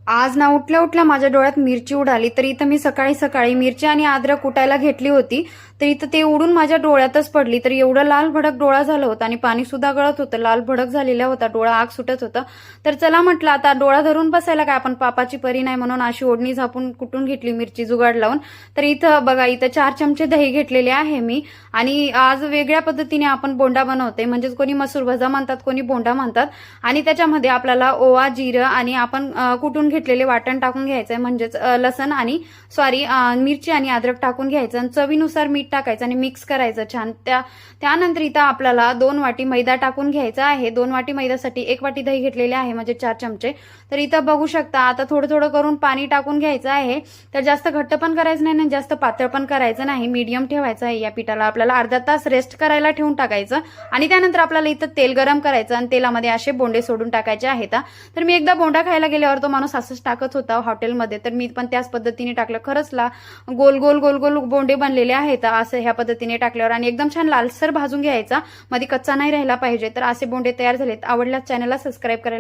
आज ना उठल्या उठल्या माझ्या डोळ्यात मिरची उडाली. तर इथं मी सकाळी सकाळी मिरची आणि अद्रक कुटायला घेतली होती, तर इथं ते उडून माझ्या डोळ्यातच पडली. तर एवढं लाल भडक डोळा झाला होता आणि पाणी सुद्धा गळत होतं, लाल भडक झालेला होता डोळा, आग सुटत होतं. तर चला म्हटलं आता डोळा धरून बसायला काय, आपण पापाची परी नाही म्हणून अशी ओढणी झापून कुटून घेतली मिरची जुगाड लावून. तर इथं बघा, इथं 4 चमचे दही घेतलेले आहे मी. आणि आज वेगळ्या पद्धतीने आपण बोंडा बनवते, म्हणजेच कोणी मसूर भजा म्हणतात, कोणी बोंडा म्हणतात. आणि त्याच्यामध्ये आपल्याला ओवा, जिरं आणि आपण कुटून घेतलेले वाटण टाकून घ्यायचंय, म्हणजेच लसण आणि मिरची आणि अद्रक टाकून घ्यायचं आणि चवीनुसार मीठ टाकायचं आणि मिक्स करायचं छान. त्यानंतर इथं आपल्याला 2 वाटी मैदा टाकून घ्यायचा आहे. 2 वाटी मैद्यासाठी 1 वाटी दही घेतलेले आहे, म्हणजे 4 चमचे. तर इथं बघू शकता, आता थोडं थोडं करून पाणी टाकून घ्यायचं आहे. तर जास्त घट्ट पण करायचं नाही आणि जास्त पातळ पण करायचं नाही, मीडियम ठेवायचं आहे. या पिठाला आपल्याला अर्धा तास रेस्ट करायला ठेवून टाकायचं आणि त्यानंतर आपल्याला इथं तेल गरम करायचं आणि तेलामध्ये असे बोंडे सोडून टाकायचे आहेत. तर मी एकदा बोंडा खायला गेल्यावर तो माणूस असंच टाकत होता हॉटेलमध्ये, तर मी पण त्याच पद्धतीने टाकलं. खरंच गोल गोल गोल गोल बोंडे बनलेले आहेत असं ह्या पद्धतीने टाकल्यावर, आणि एकदम छान लालसर भाजून घ्यायचा, मध्ये कच्चा नाही राहिला पाहिजे. तर असे बोंडे तयार झालेत. आवडल्यास चॅनलला सबस्क्राईब करायला